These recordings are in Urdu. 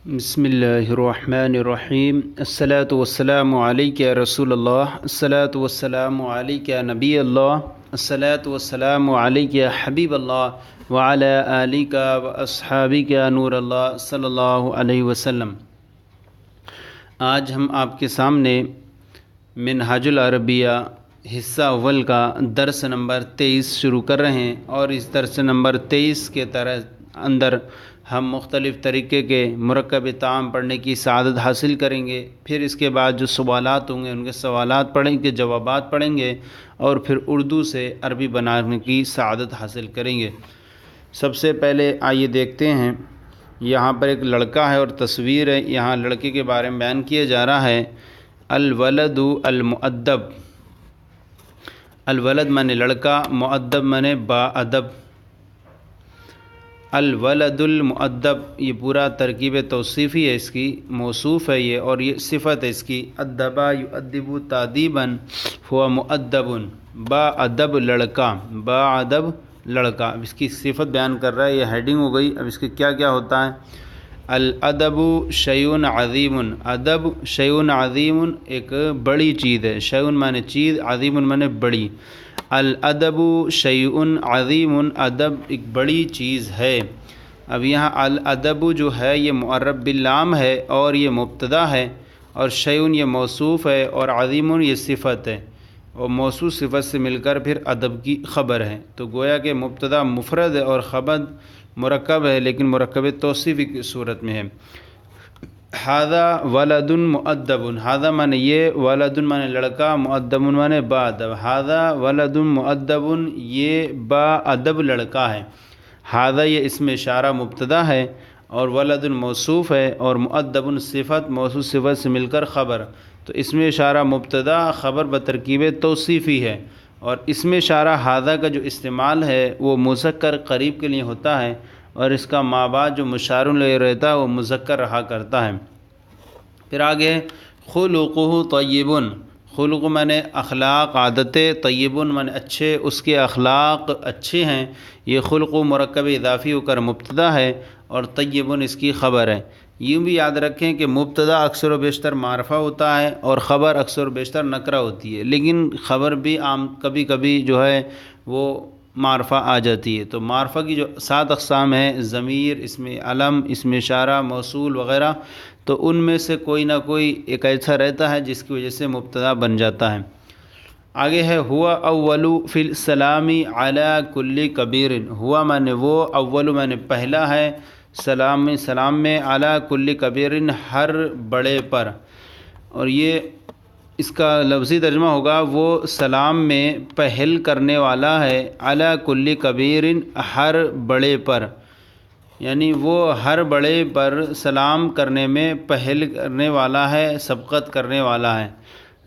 بسم اللہ الرحمن الرحیم الصلاۃ والسلام علیک یا رسول اللہ، الصلاۃ والسلام علیک یا نبی اللہ، الصلاۃ والسلام علیک یا حبیب اللہ وعلی آلک و اصحابک یا نور اللہ صلی اللہ علیہ وسلم۔ آج ہم آپ کے سامنے منہاج العربیہ حصہ اول کا درس نمبر 23 شروع کر رہے ہیں، اور اس درس نمبر 23 کے اندر ہم مختلف طریقے کے مرکب طعام پڑھنے کی سعادت حاصل کریں گے۔ پھر اس کے بعد جو سوالات ہوں گے ان کے سوالات پڑھیں گے، جوابات پڑھیں گے، اور پھر اردو سے عربی بنانے کی سعادت حاصل کریں گے۔ سب سے پہلے آئیے دیکھتے ہیں، یہاں پر ایک لڑکا ہے اور تصویر ہے، یہاں لڑکے کے بارے میں بیان کیا جا رہا ہے۔ الولد المؤدب، الولد مانے لڑکا، مؤدب مانے با ادب۔ الولد المؤدب یہ پورا ترکیب توصیفی ہے، اس کی موصوف ہے یہ، اور یہ صفت ہے اس کی۔ ادبا یؤدب تادیبا هو مؤدب، با ادب لڑکا، با ادب لڑکا۔ اب اس کی صفت بیان کر رہا ہے، یہ ہیڈنگ ہو گئی۔ اب اس کے کیا کیا ہوتا ہے؟ الادب شیء عظیم، ادب شیء عظیم ایک بڑی چیز ہے، شیء مانے چیز، عظیم مانے بڑی۔ الادب شیء عظیم، ادب ایک بڑی چیز ہے۔ اب یہاں الادب جو ہے یہ معرب باللام ہے اور یہ مبتدا ہے، اور شیء یہ موصوف ہے، اور عظیم یہ صفت ہے، اور موصوف صفت سے مل کر پھر ادب کی خبر ہے۔ تو گویا کہ مبتدا مفرد ہے اور خبر مرکب ہے، لیکن مرکب توصیفی کی صورت میں ہے۔ ھذا ولد مؤدب، ھذا مانے یہ، ولد مانے لڑکا، مؤدب مانے با ادب۔ ھذا ولد مؤدب، یہ با ادب لڑکا ہے۔ ھذا یہ اسم اشارہ مبتدا ہے، اور ولد موصوف ہے، اور مؤدب صفت، موصوف صفت سے مل کر خبر۔ تو اسم اشارہ مبتدا، خبر بترکیب توصیفی ہے، اور اسم اشارہ ھذا کا جو استعمال ہے وہ مذکر قریب کے لیے ہوتا ہے، اور اس کا ما بعد جو مشار الیہ رہتا ہے وہ مذکر رہا کرتا ہے۔ پھر آگے خلقہ طیب، خلق مانے اخلاق، عادتیں، طیب مانے اچھے، اس کے اخلاق اچھے ہیں۔ یہ خلق مرکب اضافی ہو کر مبتدا ہے، اور طیب اس کی خبر ہے۔ یوں بھی یاد رکھیں کہ مبتدا اکثر و بیشتر معرفہ ہوتا ہے، اور خبر اکثر و بیشتر نکرہ ہوتی ہے، لیکن خبر بھی عام کبھی کبھی جو ہے وہ معرفہ آ جاتی ہے۔ تو معرفہ کی جو 7 اقسام ہیں، ضمیر، اسم علم، اسم اشارہ، موصول وغیرہ، تو ان میں سے کوئی نہ کوئی ایک ایسا رہتا ہے جس کی وجہ سے مبتدا بن جاتا ہے۔ آگے ہے ہوا اول فی السلام علی کل کبیر، ہوا مانے وہ، اول مانے پہلا ہے، سلام میں، علی کل کبیر ہر بڑے پر، اور یہ اس کا لفظی ترجمہ ہوگا وہ سلام میں پہل کرنے والا ہے، علی کل کبیر ہر بڑے پر، یعنی وہ ہر بڑے پر سلام کرنے میں پہل کرنے والا ہے، سبقت کرنے والا ہے۔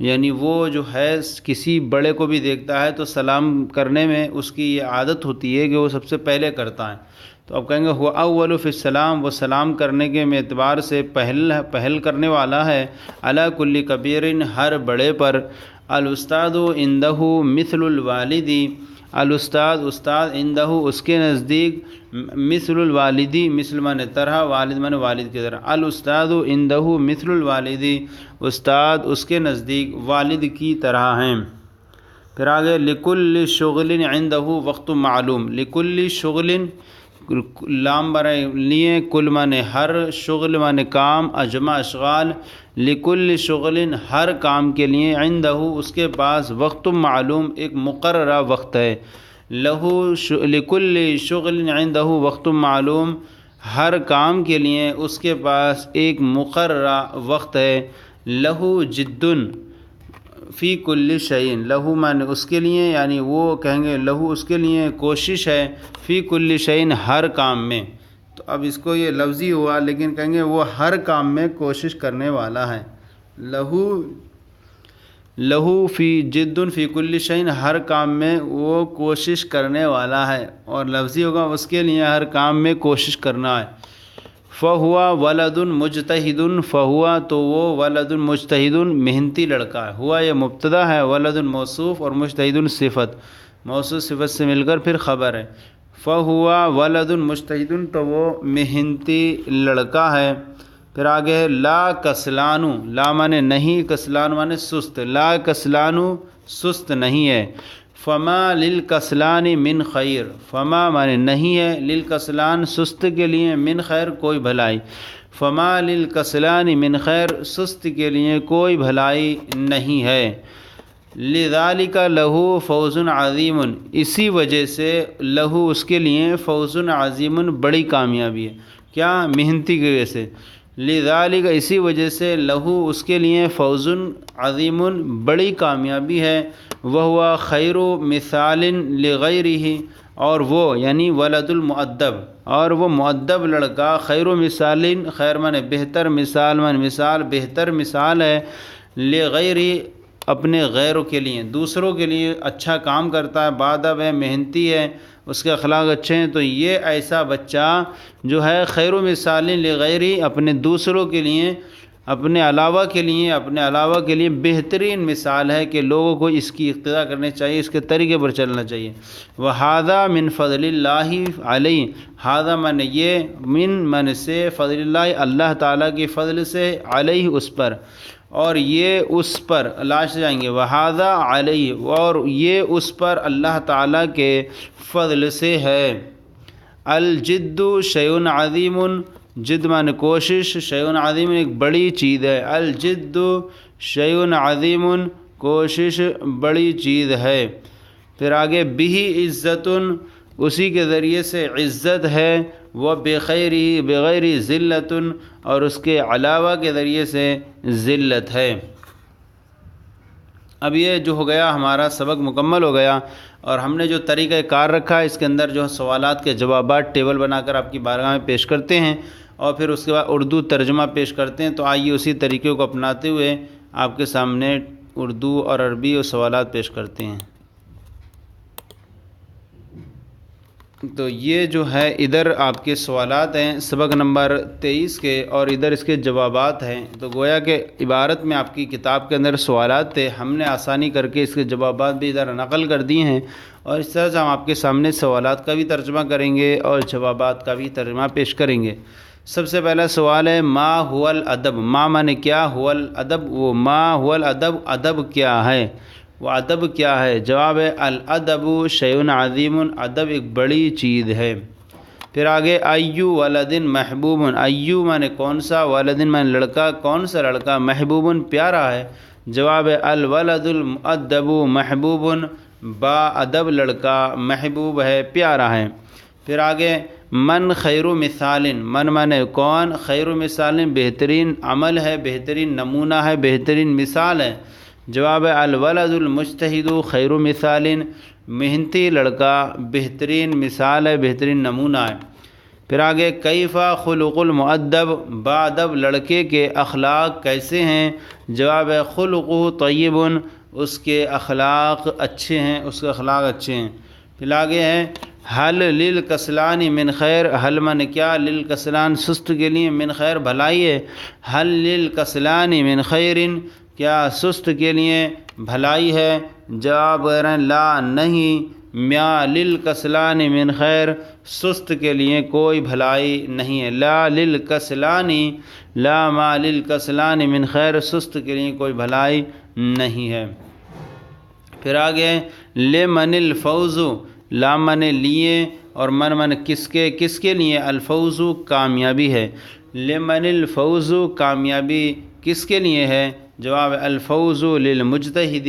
یعنی وہ جو ہے کسی بڑے کو بھی دیکھتا ہے تو سلام کرنے میں اس کی یہ عادت ہوتی ہے کہ وہ سب سے پہلے کرتا ہے۔ تو اب کہیں گے ہوا اول فی السلام، وہ سلام کرنے کے اعتبار سے پہل کرنے والا ہے، علی کل کبیر ہر بڑے پر۔ الاستاذ عندہ مثل الوالدی، الاستاذ استاد، عندہ اس کے نزدیک، مثل الوالدی، مثل مانے طرح، والد مانے والد کی طرح۔ الاستاذ عندہ مثل الوالدی، استاد اس کے نزدیک والد کی طرح ہیں۔ پھر آگے لکل شغل عندہ وقت معلوم، لکل شغل لام برائے لیے، کل مانے ہر، شغل مانے کام، اجمع اشغال، لکل شغل ہر کام کے لیے، عندہ اس کے پاس، وقت معلوم ایک مقررہ وقت ہے، لکل شغل عندہ وقت معلوم ہر کام کے لیے اس کے پاس ایک مقررہ وقت ہے، لہو جدن فی کل شیء، لہو مانے اس کے لیے، یعنی وہ کہیں گے لہو اس کے لیے کوشش ہے، فی کل شیء ہر کام میں۔ تو اب اس کو یہ لفظی ہوا، لیکن کہیں گے وہ ہر کام میں کوشش کرنے والا ہے۔ لہو فی جدن فی کل شیء، ہر کام میں وہ کوشش کرنے والا ہے، اور لفظی ہوگا اس کے لیے ہر کام میں کوشش کرنا ہے۔ فہوا ولد مجتہد، فہوا تو وہ، ولد مجتہد محنتی لڑکا ہے۔ ہوا یہ مبتدا ہے، ولد موصوف، اور مجتہد صفت، موصوف صفت سے مل کر پھر خبر ہے۔ فہوا ولد مجتہد تو وہ محنتی لڑکا ہے، پھر آگے ہے لا کسلانو، لا مانے نہیں، کسلانو مانے سست، لا کسلانو سست نہیں ہے۔ فما للکسلان من خیر، فما مانے نہیں ہے، للکسلان سست کے لیے، من خیر کوئی بھلائی، فما للکسلان من خیر سست کے لیے کوئی بھلائی نہیں ہے۔ لذالک لہو فوز عظیم، اسی وجہ سے لہو اس کے لیے فوز عظیم بڑی کامیابی ہے، کیا؟ محنتی کی وجہ سے، لذالک اسی وجہ سے لہو اس کے لیے فوز عظیم بڑی کامیابی ہے، وہو خیر مثال لغیرہ، اور وہ یعنی ولد المؤدب، اور وہ مؤدب لڑکا خیر مثال، خیر مانے بہتر، مثال مانے مثال، بہتر مثال ہے، لغیرہ اپنے غیروں کے لیے، دوسروں کے لیے اچھا کام کرتا ہے، باادب ہے، محنتی ہے، اس کے اخلاق اچھے ہیں، تو یہ ایسا بچہ جو ہے خیر مثال لغیری، اپنے دوسروں کے لیے، اپنے علاوہ کے لیے بہترین مثال ہے کہ لوگوں کو اس کی اقتداء کرنی چاہیے، اس کے طریقے پر چلنا چاہیے۔ وَهَذَا مِن فَضْلِ اللَّهِ عَلَيْهِ، ہذا مانے یہ، من مانے سے، فضل اللہ اللہ تعالیٰ کی فضل سے، علیہ اس پر، اور یہ اس پر، لاش سے جائیں گے، وَهَذَا عَلَيْهِ، اور یہ اس پر اللہ تعالیٰ کے فضل سے ہے۔ الجد شیء عظیم، جد مانے کوشش، شیء عظیم ایک بڑی چیز ہے، الجد شیء عظیم کوشش بڑی چیز ہے۔ پھر آگے بہ عزت، اسی کے ذریعے سے عزت ہے، وہ بغیر ذلت، اور اس کے علاوہ کے ذریعے سے ذلت ہے۔ اب یہ جو ہو گیا ہمارا سبق مکمل ہو گیا، اور ہم نے جو طریقہ کار رکھا ہے اس کے اندر جو سوالات کے جوابات ٹیبل بنا کر آپ کی بارگاہ میں پیش کرتے ہیں، اور پھر اس کے بعد اردو ترجمہ پیش کرتے ہیں، تو آئیے اسی طریقے کو اپناتے ہوئے آپ کے سامنے اردو اور عربی اور سوالات پیش کرتے ہیں۔ تو یہ جو ہے ادھر آپ کے سوالات ہیں سبق نمبر 23 کے، اور ادھر اس کے جوابات ہیں، تو گویا کہ عبارت میں آپ کی کتاب کے اندر سوالات تھے، ہم نے آسانی کر کے اس کے جوابات بھی ادھر نقل کر دیے ہیں، اور اس طرح سے ہم آپ کے سامنے سوالات کا بھی ترجمہ کریں گے اور جوابات کا بھی ترجمہ پیش کریں گے۔ سب سے پہلا سوال ہے ما هو الادب، ما مانے کیا، هو الادب وہ، ما هو الادب ادب کیا ہے، وہ ادب کیا ہے؟ جواب ہے الادب شیء عظیم، ادب ایک بڑی چیز ہے۔ پھر آگے ایو ولد محبوب، ایو مانے کون سا، ولد مانے لڑکا، کون سا لڑکا، محبوب پیارا ہے، جواب ہے الولد المؤدب محبوب، با ادب لڑکا محبوب ہے، پیارا ہے۔ پھر آگے من خیر مثال، من مانے کون، خیر مثال بہترین عمل ہے، بہترین نمونہ ہے، بہترین مثال ہے، جواب ہے الولد المجتہد خیر مثال، محنتی لڑکا بہترین مثال ہے، بہترین نمونہ ہے۔ پھر آگے کیف خلق المؤدب، باادب لڑکے کے اخلاق کیسے ہیں، جواب ہے خلقہ طیب، اس کے اخلاق اچھے ہیں، اس کے اخلاق اچھے ہیں۔ پھر آگے ہے حل للکسلان من خیر، حل من کیا، للکسلان سست کے لیے، من خیر بھلائی ہے، حل للکسلان من خیر کیا سست کے لیے بھلائی ہے، جواب لا نہیں، ما للکسلان من خیر سست کے لیے کوئی بھلائی نہیں ہے، لا للکسلان، لا ما للکسلان من خیر سست کے لیے کوئی بھلائی نہیں ہے۔ پھر آگے لمن الفوز، لا من لیے اور من کس کے لیے، الفوز کامیابی ہے، لمن الفوز کامیابی کس کے لیے ہے، جواب الفوز للمجتہد،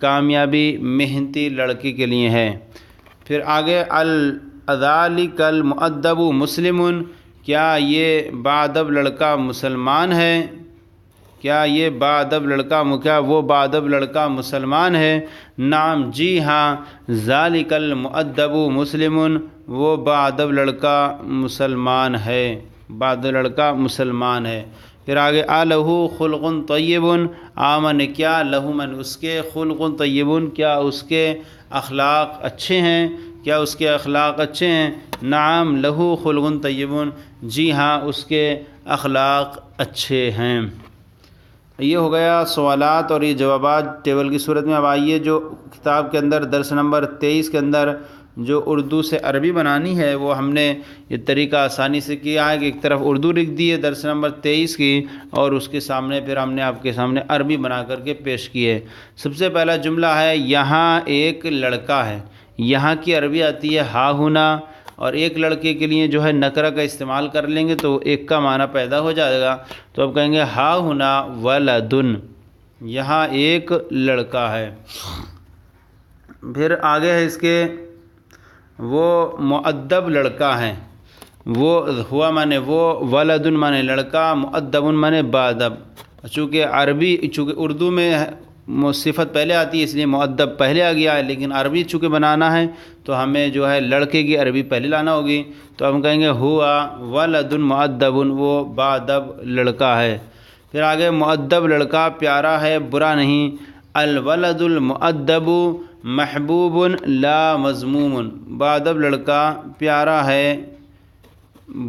کامیابی محنتی لڑکے کے لیے ہے۔ پھر آگے اذالک المؤدب مسلم، کیا یہ باادب لڑکا مسلمان ہے، کیا یہ باادب لڑکا، کیا وہ باادب لڑکا مسلمان ہے، نعم جی ہاں، ذالک المؤدب مسلم، وہ باادب لڑکا مسلمان ہے، باادب لڑکا مسلمان ہے۔ پھر آگے لہو خلق طیب، آمن کیا، لہو من اس کے، خلق طیب کیا اس کے اخلاق اچھے ہیں، کیا اس کے اخلاق اچھے ہیں، نعم لہو خلق طیب، جی ہاں اس کے اخلاق اچھے ہیں۔ یہ ہو گیا سوالات اور یہ جوابات ٹیبل کی صورت میں۔ اب آئیے جو کتاب کے اندر درس نمبر 23 کے اندر جو اردو سے عربی بنانی ہے وہ ہم نے یہ طریقہ آسانی سے کیا ہے کہ ایک طرف اردو لکھ دی ہے درس نمبر 23 کی، اور اس کے سامنے پھر ہم نے آپ کے سامنے عربی بنا کر کے پیش کی ہے۔ سب سے پہلا جملہ ہے یہاں ایک لڑکا ہے۔ یہاں کی عربی آتی ہے ہا ہونا، اور ایک لڑکے کے لیے جو ہے نکرہ کا استعمال کر لیں گے تو ایک کا معنی پیدا ہو جائے گا، تو اب کہیں گے ہا ہونا ولدن، یہاا ایک لڑکا ہے۔ پھر آگے ہے اس کے وہ مؤدب لڑکا ہے، وہ ہوا مانے وہ، ولدن مانے لڑکا، مؤدبن مانے بادب۔ چونکہ اردو میں صفت پہلے آتی ہے اس لیے مؤدب پہلے آ گیا ہے، لیکن عربی چونکہ بنانا ہے تو ہمیں جو ہے لڑکے کی عربی پہلے لانا ہوگی، تو ہم کہیں گے ہوا ولدن مؤدبن، وہ بادب لڑکا ہے۔ پھر آگے مؤدب لڑکا پیارا ہے برا نہیں، الولد المؤدب محبوب لا مذموم، بادب لڑکا پیارا ہے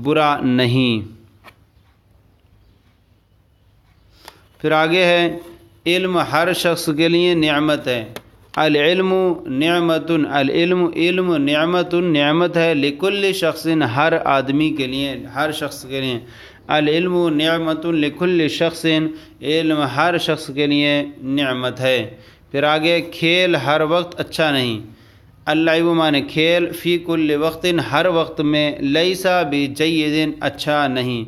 برا نہیں۔ پھر آگے ہے علم ہر شخص کے لیے نعمت ہے، العلم نعمت، العلم علم نعمت نعمت ہے، لکل شخص ہر آدمی کے لیے، ہر شخص کے لیے، العلم نعمت لکل شخص، علم ہر شخص کے لیے نعمت ہے۔ پھر آگے کھیل ہر وقت اچھا نہیں، اللعب مانے کھیل، فی کل وقت ہر وقت میں، لیسا بجید اچھا نہیں،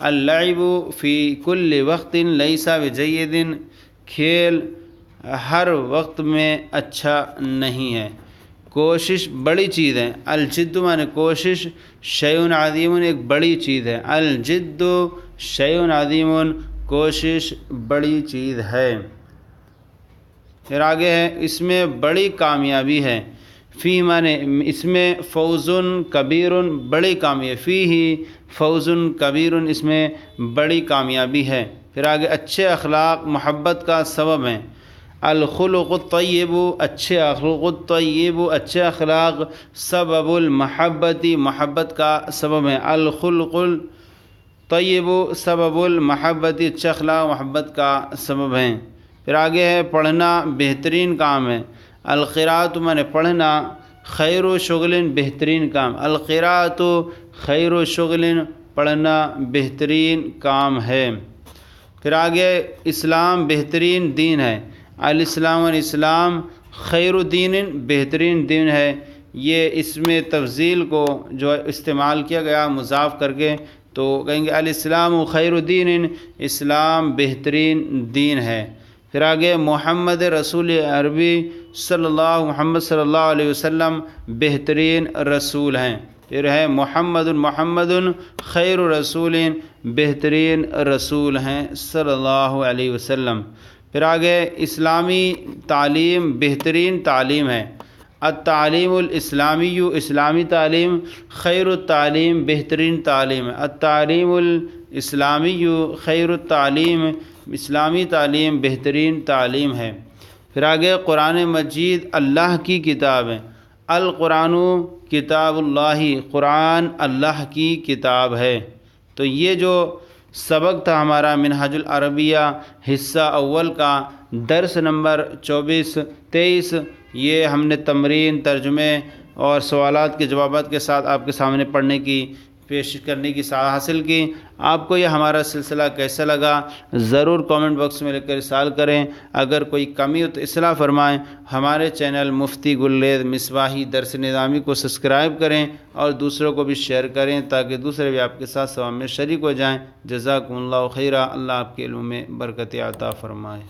اللعب فی کل وقت لیسا بجید، کھیل ہر وقت میں اچھا نہیں ہے۔ کوشش بڑی چیز ہے، الجد مانے کوشش، شیء عظیم ایک بڑی چیز ہے، الجد شیء عظیم کوشش بڑی چیز ہے۔ پھر آگے ہے اس میں بڑی کامیابی ہے، فی مانے اس میں فوز کبیر بڑی کامیابی، فی ہی فوز کبیر اس میں بڑی کامیابی ہے۔ پھر آگے اچھے اخلاق محبت کا سبب ہیں، الخلق الطیب اچھے اخلاق، الطیب اچھے اخلاق، سبب المحبتی محبت کا سبب ہے، الخلق الطیب سبب المحبتی اچھے اخلاق محبت کا سبب ہیں۔ پھر آگے ہے پڑھنا بہترین کام ہے، القراءۃ مانے پڑھنا، خیر و شغل بہترین کام، القراءۃ خیر و شغل پڑھنا بہترین کام ہے۔ پھر آگے اسلام بہترین دین ہے، الاسلام الاسلام خیر دین بہترین دین ہے، یہ اس میں تفضیل کو جو استعمال کیا گیا مضاف کر کے، تو کہیں گے الاسلام خیر دین، اسلام بہترین دین ہے۔ پھر آگے محمد رسول عربی محمد صلی اللہ علیہ وسلم بہترین رسول ہیں۔ پھر ہے محمد خیر رسول بہترین رسول ہیں صلی اللہ علیہ وسلم۔ پھر آگے اسلامی تعلیم بہترین تعلیم ہے، التعلیم الاسلامی اسلامی تعلیم، خیر التعلیم بہترین تعلیم ہے، التعلیم الاسلامی خیر التعلیم اسلامی تعلیم بہترین تعلیم ہے۔ پھر آگے قرآن مجید اللہ کی کتاب ہے، القرآن کتاب اللہ، قرآن اللہ کی کتاب ہے۔ تو یہ جو سبق تھا ہمارا منہاج العربیہ حصہ اول کا درس نمبر 24-23، یہ ہم نے تمرین، ترجمے اور سوالات کے جوابات کے ساتھ آپ کے سامنے پڑھنے کی پیش کرنے کی سعادت حاصل کی۔ آپ کو یہ ہمارا سلسلہ کیسا لگا ضرور کامنٹ باکس میں لکھ کر ارسال کریں، اگر کوئی کمی ہو تو اصلاح فرمائیں۔ ہمارے چینل مفتی گلریز مصباحی درس نظامی کو سبسکرائب کریں اور دوسروں کو بھی شیئر کریں تاکہ دوسرے بھی آپ کے ساتھ ثواب میں شریک ہو جائیں۔ جزاکم اللہ خیرہ، اللہ آپ کے علم میں برکت عطا فرمائے۔